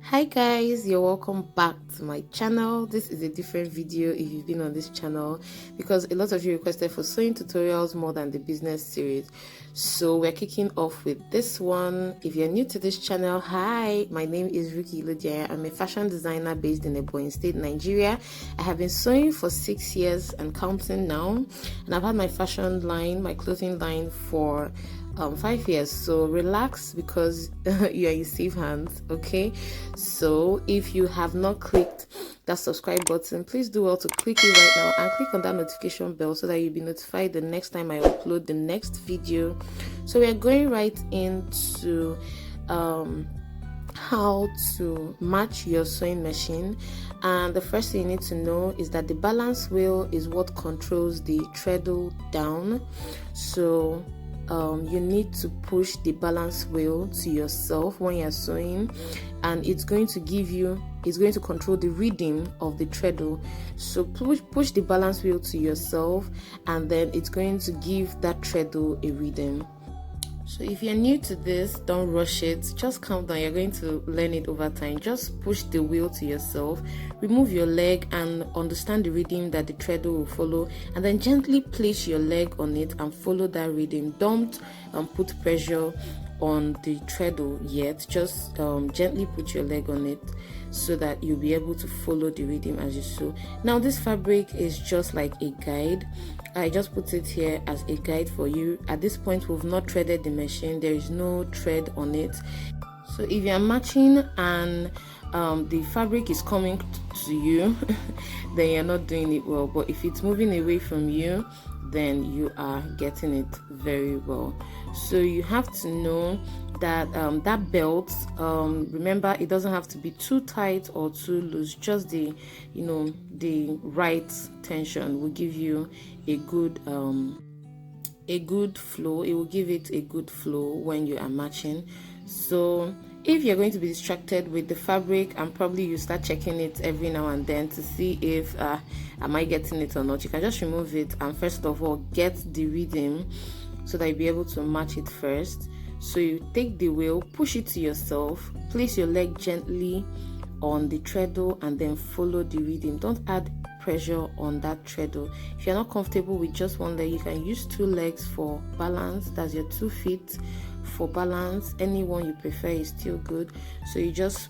Hi guys, you're welcome back to my channel. This is a different video if you've been on this channel because a lot of you requested for sewing tutorials more than the business series. So we're kicking off with this one. If you're new to this channel, hi, my name is Rukky. I'm a fashion designer based in Ebonyi State, Nigeria. I have been sewing for 6 years and counting now, and I've had my fashion line, my clothing line for 5 years. So relax because you're in safe hands. Okay, so if you have not clicked that subscribe button, please do well to click it right now and click on that notification bell so that you'll be notified the next time I upload the next video. So we are going right into how to match your sewing machine, and the first thing you need to know is that the balance wheel is what controls the treadle down. So you need to push the balance wheel to yourself when you're sewing, and it's going to control the rhythm of the treadle. So push the balance wheel to yourself, and then it's going to give that treadle a rhythm. So if you're new to this, don't rush it, just calm down. You're going to learn it over time. Just push the wheel to yourself, remove your leg and understand the rhythm that the treadle will follow, and then gently place your leg on it and follow that rhythm. Don't put pressure on the treadle yet, just gently put your leg on it so that you'll be able to follow the rhythm as you sew. Now this fabric is just like a guide. I just put it here as a guide for you. At this point, we've not threaded the machine. There is no thread on it. So if you're matching and the fabric is coming to you, then you're not doing it well. But if it's moving away from you, then you are getting it very well. So you have to know that that belt, remember, it doesn't have to be too tight or too loose. Just the right tension will give you a good flow. It will give it a good flow when you are matching. So if you're going to be distracted with the fabric, and probably you start checking it every now and then to see if am I getting it or not, you can just remove it and first of all get the rhythm so that you'll be able to match it first. So you take the wheel, push it to yourself, place your leg gently on the treadle and then follow the rhythm. Don't add pressure on that treadle. If you're not comfortable with just one leg, you can use 2 legs for balance. That's your 2 feet for balance. Any one you prefer is still good. So you just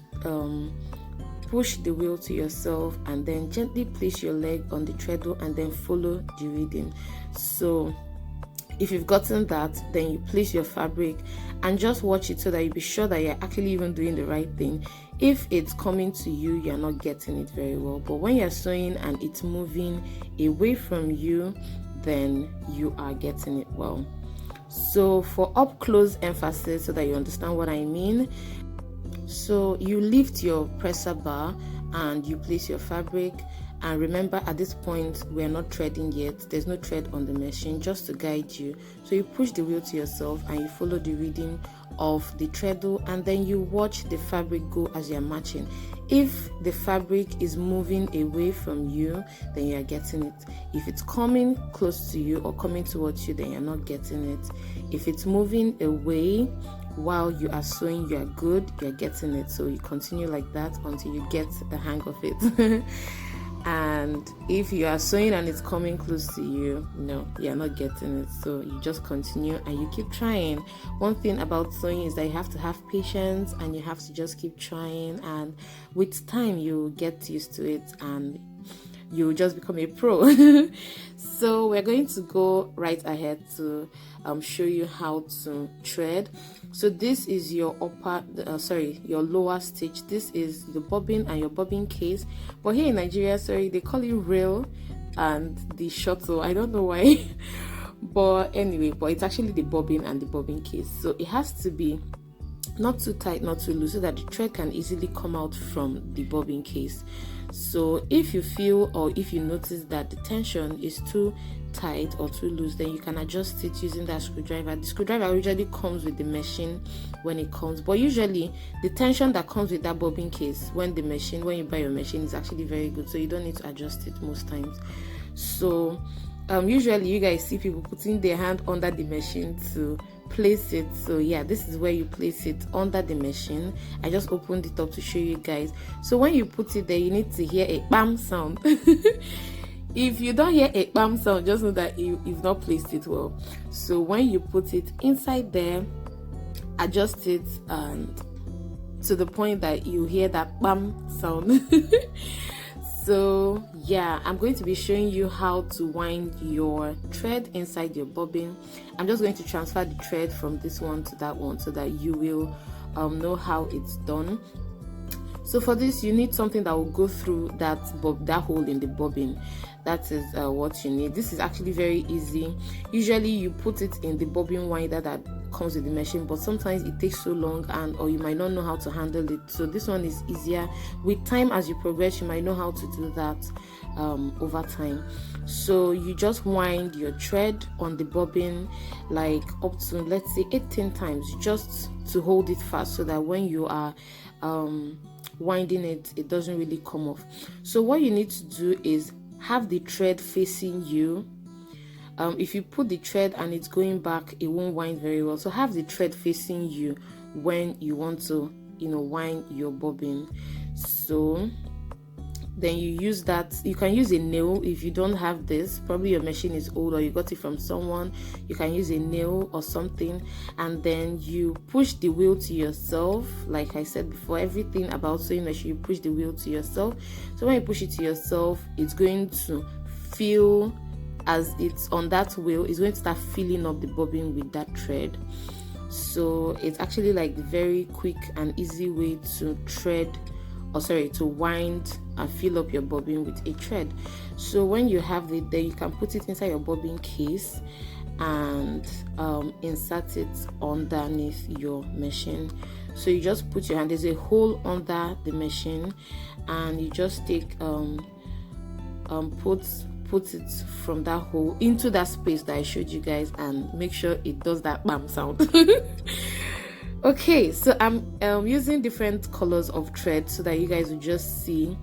push the wheel to yourself and then gently place your leg on the treadle and then follow the rhythm. So if you've gotten that, then you place your fabric and just watch it so that you be sure that you're actually even doing the right thing. If it's coming to you, you're not getting it very well. But when you're sewing and it's moving away from you, then you are getting it well. So for up close emphasis, so that you understand what I mean, so you lift your presser bar and you place your fabric. And remember, at this point, we're not threading yet. There's no thread on the machine, just to guide you. So you push the wheel to yourself and you follow the rhythm of the treadle, and then you watch the fabric go as you're matching. If the fabric is moving away from you, then you're getting it. If it's coming close to you or coming towards you, then you're not getting it. If it's moving away while you are sewing, you are good, you're getting it. So you continue like that until you get the hang of it. And if you are sewing and it's coming close to you, no, you're not getting it. So you just continue and you keep trying. One thing about sewing is that you have to have patience and you have to just keep trying, and with time you'll get used to it and you'll just become a pro. So we're going to go right ahead to show you how to thread. So this is your your lower stitch. This is the bobbin and your bobbin case, but here in Nigeria, they call it rail and the shuttle. I don't know why. But anyway, it's actually the bobbin and the bobbin case. So it has to be not too tight, not too loose, so that the thread can easily come out from the bobbin case. So if you feel or if you notice that the tension is too tight or too loose, then you can adjust it using that screwdriver. The screwdriver usually comes with the machine when it comes, but usually the tension that comes with that bobbin case when you buy your machine is actually very good, so you don't need to adjust it most times. So usually you guys see people putting their hand under the machine to place it. So yeah, this is where you place it under the machine. I just opened it up to show you guys. So when you put it there, you need to hear a bam sound. If you don't hear a bam sound, just know that you've not placed it well. So when you put it inside there, adjust it and to the point that you hear that bam sound. So yeah, I'm going to be showing you how to wind your thread inside your bobbin. I'm just going to transfer the thread from this one to that one so that you will know how it's done. So for this, you need something that will go through that hole in the bobbin. That is what you need. This is actually very easy. Usually you put it in the bobbin winder that comes with the machine, but sometimes it takes so long or you might not know how to handle it. So this one is easier. With time, as you progress, you might know how to do that over time. So you just wind your thread on the bobbin like up to, let's say, 18 times, just to hold it fast so that when you are winding it, it doesn't really come off. So what you need to do is have the thread facing you. If you put the thread and it's going back, it won't wind very well. So have the thread facing you when you want to, wind your bobbin. So then you use that. You can use a nail if you don't have this. Probably your machine is old or you got it from someone. You can use a nail or something, and then you push the wheel to yourself. Like I said before, everything about sewing machine, you push the wheel to yourself. So when you push it to yourself, it's going to feel, as it's on that wheel, it's going to start filling up the bobbin with that thread. So it's actually like the very quick and easy way to to wind and fill up your bobbin with a thread. So when you have it there, you can put it inside your bobbin case and insert it underneath your machine. So you just put your hand, there's a hole under the machine, and you just take put it from that hole into that space that I showed you guys, and make sure it does that bam sound. Okay, so I'm using different colors of thread so that you guys will just see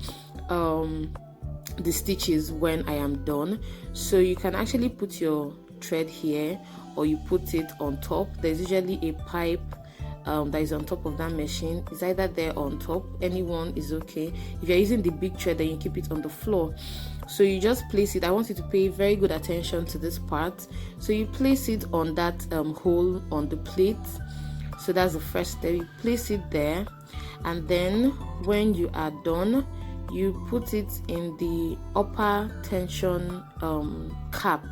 the stitches when I am done. So you can actually put your thread here, or you put it on top. There's usually a pipe that is on top of that machine. It's either there or on top, anyone is okay. If you're using the big thread, then you keep it on the floor. So you just place it. I want you to pay very good attention to this part. So you place it on that hole on the plate. So that's the first step. You place it there, and then when you are done, you put it in the upper tension cap.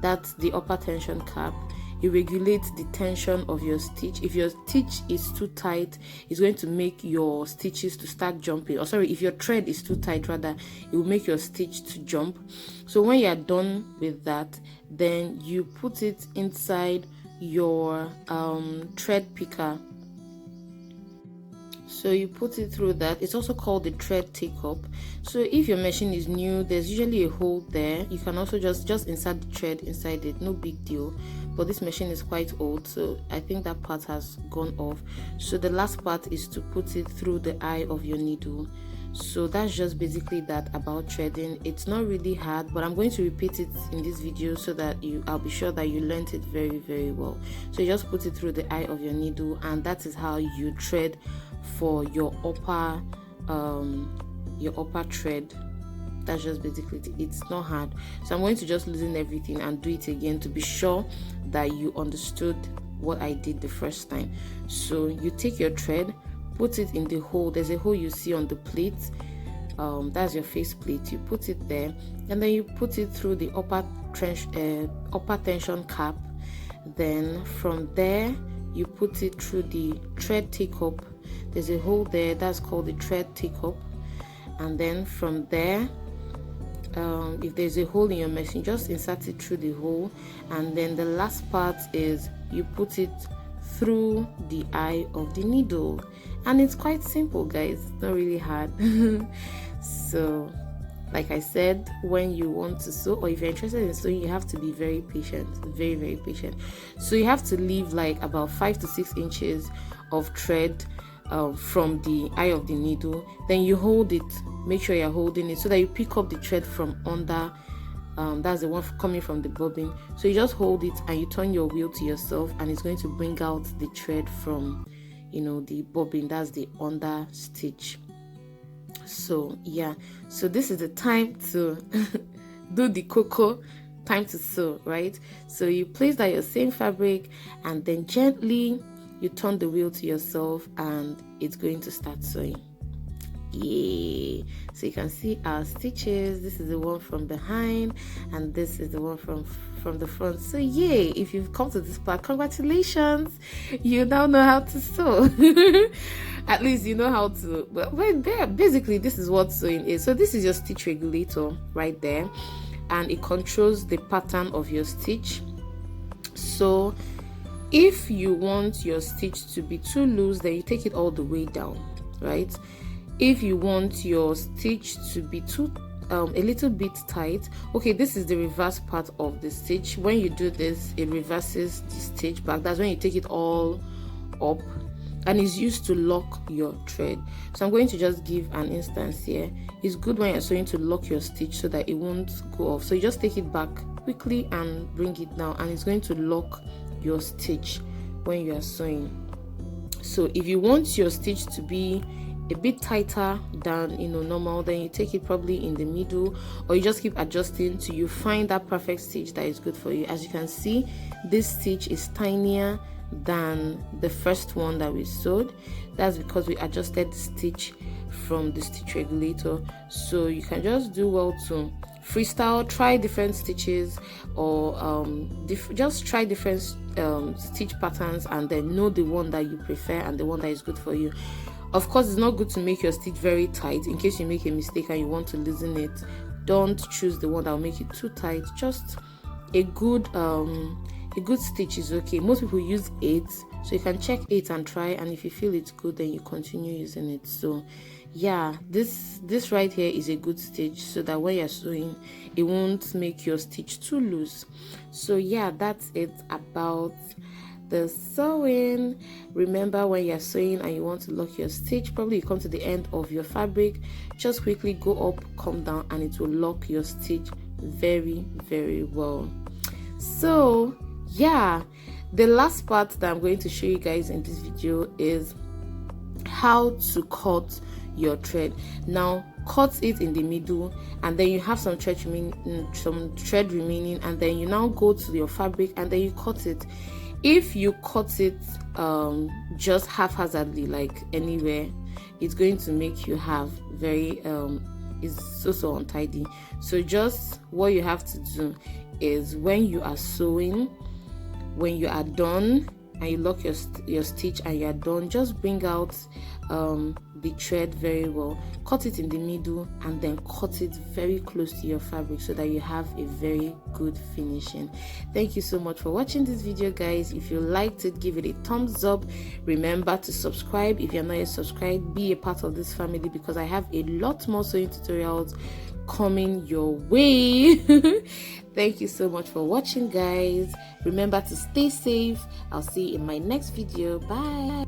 That's the upper tension cap. You regulate the tension of your stitch. If your stitch is too tight, it's going to make your stitches to start jumping. Or sorry, if your thread is too tight, rather, it will make your stitch to jump. So when you are done with that, then you put it inside your thread picker. So you put it through that. It's also called the thread take up. So if your machine is new, there's usually a hole there. You can also just insert the thread inside it, no big deal. But this machine is quite old, so I think that part has gone off. So the last part is to put it through the eye of your needle. So that's just basically that about threading. It's not really hard, but I'm going to repeat it in this video so that I'll be sure that you learned it very, very well. So you just put it through the eye of your needle, and that is how you thread for your upper thread. That's just basically it. It's not hard. So I'm going to just loosen everything and do it again to be sure that you understood what I did the first time. So you take your thread, put it in the hole. There's a hole you see on the plate. That's your face plate. You put it there, and then you put it through the upper tension cap. Then from there, you put it through the thread take up. There's a hole there, that's called the thread take up. And then from there, if there's a hole in your machine, just insert it through the hole. And then the last part is you put it through the eye of the needle, and it's quite simple, guys. It's not really hard. So like I said, when you want to sew, or if you're interested in sewing, you have to be very patient, very, very patient. So you have to leave like about 5 to 6 inches of thread from the eye of the needle. Then you hold it, make sure you're holding it so that you pick up the thread from under that's the one coming from the bobbin. So you just hold it and you turn your wheel to yourself, and it's going to bring out the thread from, you know, the bobbin. That's the under stitch. So yeah, so this is the time to do the cocoa, time to sew, right? So you place that your same fabric, and then gently you turn the wheel to yourself, and it's going to start sewing. Yay! So you can see our stitches. This is the one from behind, and this is the one from the front. So yay! If you've come to this part, congratulations, you now know how to sew. At least you know how to. Well, basically this is what sewing is. So this is your stitch regulator right there, and it controls the pattern of your stitch. So if you want your stitch to be too loose, then you take it all the way down, right? If you want your stitch to be too a little bit tight, okay, this is the reverse part of the stitch. When you do this, it reverses the stitch back. That's when you take it all up, and it's used to lock your thread. So I'm going to just give an instance here. It's good when you're sewing to lock your stitch so that it won't go off. So you just take it back quickly and bring it down, and it's going to lock your stitch when you are sewing. So if you want your stitch to be a bit tighter than, you know, normal, then you take it probably in the middle, or you just keep adjusting till you find that perfect stitch that is good for you. As you can see, this stitch is tinier than the first one that we sewed. That's because we adjusted the stitch from the stitch regulator. So you can just do well to freestyle, try different stitches, or just try different stitch patterns, and then know the one that you prefer and the one that is good for you. Of course, it's not good to make your stitch very tight. In case you make a mistake and you want to loosen it, don't choose the one that will make it too tight. Just a good stitch is okay. Most people use 8, so you can check 8 and try, and if you feel it's good, then you continue using it. So yeah, this right here is a good stitch, so that when you're sewing, it won't make your stitch too loose. So yeah, that's it about the sewing. Remember, when you're sewing and you want to lock your stitch, probably you come to the end of your fabric, just quickly go up, come down, and it will lock your stitch very, very well. So yeah, the last part that I'm going to show you guys in this video is how to cut your thread. Now cut it in the middle, and then you have some thread remaining, and then you now go to your fabric and then you cut it. If you cut it just haphazardly, like anywhere, it's going to make you have very it's so untidy. So just what you have to do is, when you are sewing, when you are done and you lock your stitch and you are done, just bring out the thread very well, cut it in the middle, and then cut it very close to your fabric so that you have a very good finishing. Thank you so much for watching this video, guys. If you liked it, give it a thumbs up. Remember to subscribe. If you're not yet subscribed, be a part of this family, because I have a lot more sewing tutorials coming your way. Thank you so much for watching, guys. Remember to stay safe. I'll see you in my next video. Bye.